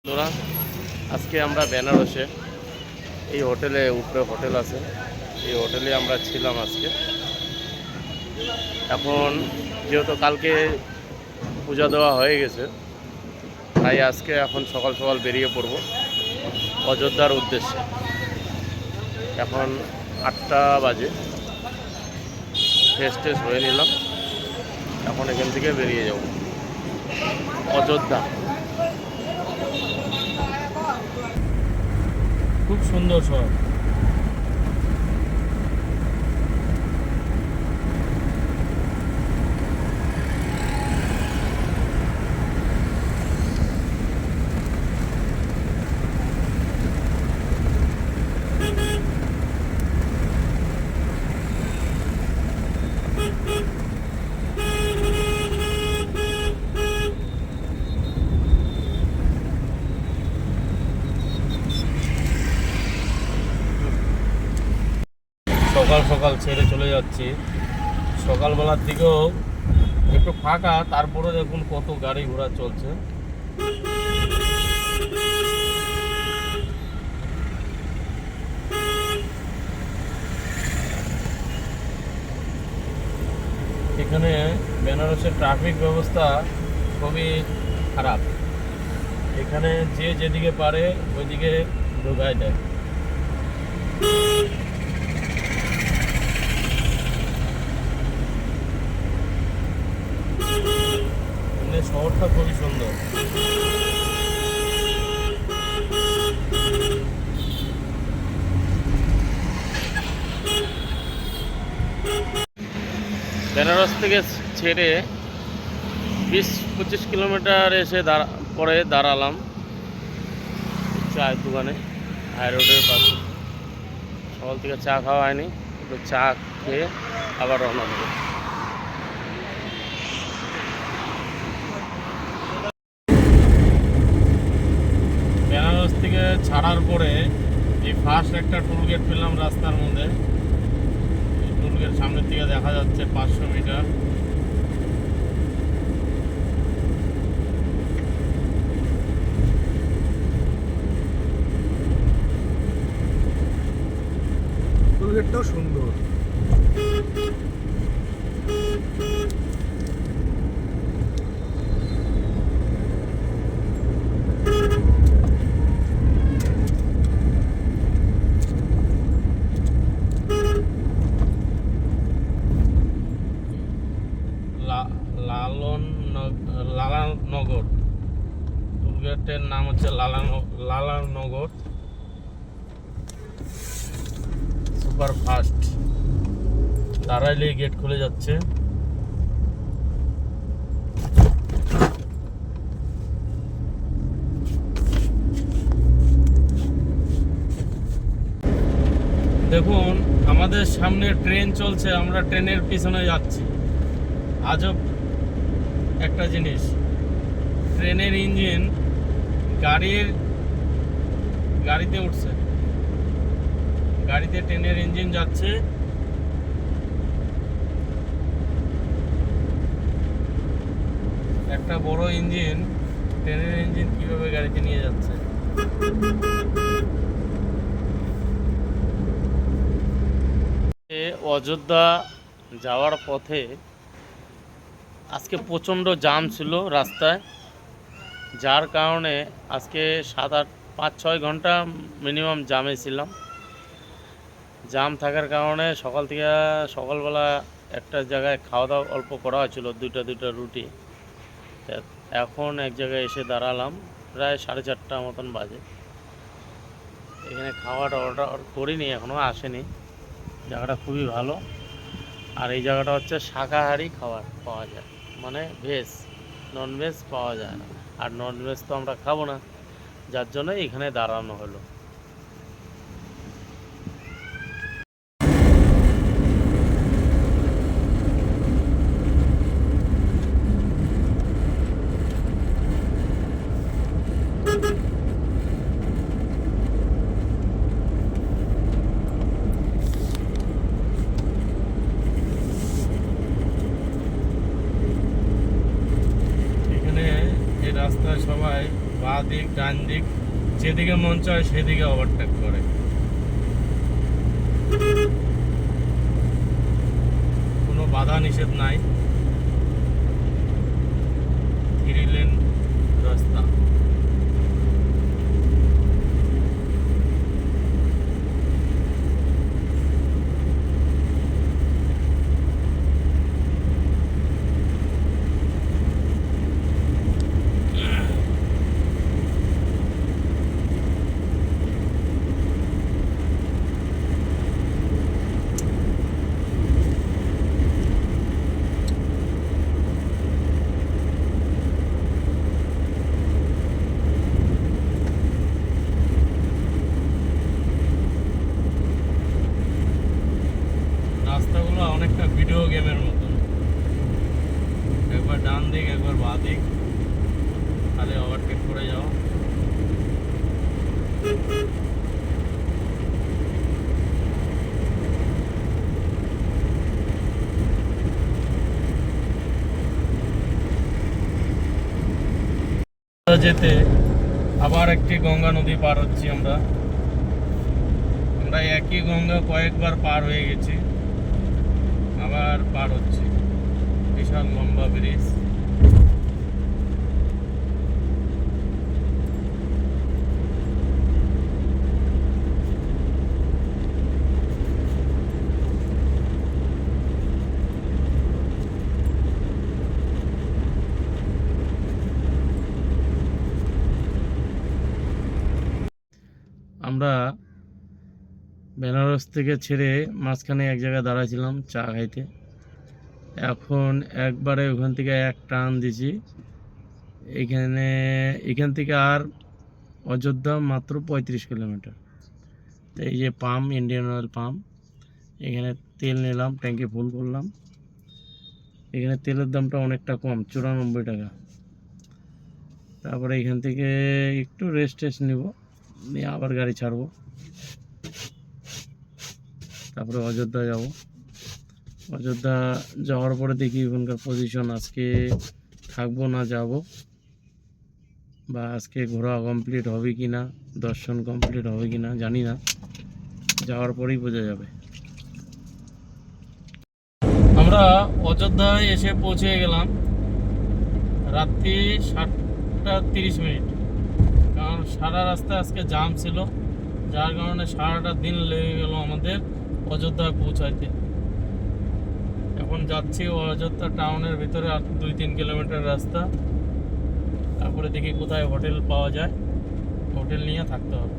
বন্ধুরা, আজকে আমরা বেনারসে এই হোটেলে উপরে হোটেল আছে, এই হোটেলে আমরা ছিলাম আজকে। এখন যেহেতু কালকে পূজা দেওয়া হয়ে গেছে, তাই আজকে এখন সকাল সকাল বেরিয়ে পড়ব অযোধ্যার উদ্দেশ্যে। এখন 8টা বাজে, ফ্রেশ ট্রেশ হয়ে নিলাম, এখন এখান থেকে বেরিয়ে যাব অযোধ্যা। খুব সুন্দর শহর। সকাল সকাল ছেড়ে চলে যাচ্ছি। সকালবেলার দিকেও একটু ফাঁকা, তারপরে দেখুন কত গাড়ি ঘোড়া চলছে। এখানে বেনারসের ট্রাফিক ব্যবস্থা খুবই খারাপ। এখানে যে যেদিকে পারে ওইদিকে ঢোকায় দেয়। শহরটা খুবই সুন্দর। বেনারস থেকে ছেড়ে 20-25 কিলোমিটার এসে পরে দাঁড়ালাম চায়ের দোকানে, হাই রোডের পাশে। সকাল থেকে চা খাওয়া হয়নি, একটু চা খেয়ে আবার রওনা দেবো। বেনারস থেকে ছাড়ার পরে এই ফার্স্ট একটা টোল গেট পেলাম রাস্তার মধ্যে। টোল গেট সামনের থেকে দেখা যাচ্ছে 500 মিটার। টোল গেটটাও সুন্দর। লালানগর টোলগেটের নাম হচ্ছে লালানগর সুপার ফাস্ট। দাঁড়াইলেই গেট খুলে যাচ্ছে। দেখুন আমাদের সামনে ট্রেন চলছে, আমরা ট্রেনের পিছনে যাচ্ছি। আজব একটা জিনিস, ট্রেনের ইঞ্জিন গাড়িতে উঠছে, গাড়িতে ট্রেনের ইঞ্জিন যাচ্ছে। একটা বড় ইঞ্জিন, ট্রেনের ইঞ্জিন কিভাবে গাড়িতে নিয়ে যাচ্ছে। অযোধ্যা যাওয়ার পথে আজকে প্রচণ্ড জাম ছিল রাস্তায়, যার কারণে আজকে 7-8-5-6 ঘন্টা মিনিমাম জামে ছিলাম। জাম থাকার কারণে সকালবেলা একটা জায়গায় খাওয়া দাওয়া অল্প করা হয়েছিল, দুইটা রুটি। এখন এক জায়গায় এসে দাঁড়ালাম, প্রায় 4:30 মতন বাজে। এখানে খাওয়াটা অর্ডার করিনি, এখনও আসেনি। জায়গাটা খুবই ভালো। আর এই জায়গাটা হচ্ছে শাকাহারি খাবার পাওয়া যায়, মানে ভেজ, ননভেজ পাওয়া যায় না। আর ননভেজ তো আমরা খাবো না, যার জন্য এখানে দাঁড়ানো হলো। রাস্তায় সবাই বাঁ দিক ডান দিক, যেদিকে মন চায় সেদিকে ওভারটেক করে। কোনো বাধা নিষেধ নাই, 3 লেন রাস্তা। রাস্তাগুলো অনেকটা ভিডিও গেমের মতন, একবার ডান দিক একবার বাঁ দিক, তাহলে ওভারটেক করে যাও। যেতে আবার একটি গঙ্গা নদী পার হচ্ছি আমরা। আমরা একই গঙ্গা কয়েকবার পার হয়ে গেছি, আবার পার হচ্ছি। বিশাল লম্বা ব্রিজ। আমরা বেনারস থেকে ছেড়ে মাঝখানে এক জায়গায় দাঁড়াইছিলাম চা খাইতে। এখন একবারে ওখান থেকে এক টান দিছি, এখান থেকে আর অযোধ্যা মাত্র 35 কিলোমিটার। তো এই যে পাম্প, ইন্ডিয়ান অয়েল পাম্প, এখানে তেল নিলাম, ট্যাঙ্কি ফুল করলাম। এখানে তেলের দামটা অনেকটা কম, 94 টাকা। তারপরে এখান থেকে একটু রেস্ট নিব, নিয়ে আবার গাড়ি ছাড়বো। তারপরে অযোধ্যা যাব। অযোধ্যা যাওয়ার পরে দেখি ওখানকার পজিশন, আজকে থাকবো না যাব, বা আজকে ঘোরা কমপ্লিট হবে কি না, দর্শন কমপ্লিট হবে কি না জানি না, যাওয়ার পরেই বোঝা যাবে। আমরা অযোধ্যায় এসে পৌঁছে গেলাম রাত্রি 7:30। কারণ সারা রাস্তায় আজকে জাম ছিল, যার কারণে সারাটা দিন লেগে গেল আমাদের অযোধ্যায় পৌঁছাইতে। এখন যাচ্ছি অযোধ্যা টাউনের ভিতরে, আর 2-3 কিলোমিটার রাস্তা। তারপরে দেখি কোথায় হোটেল পাওয়া যায়, হোটেল নিয়ে থাকতে হবে।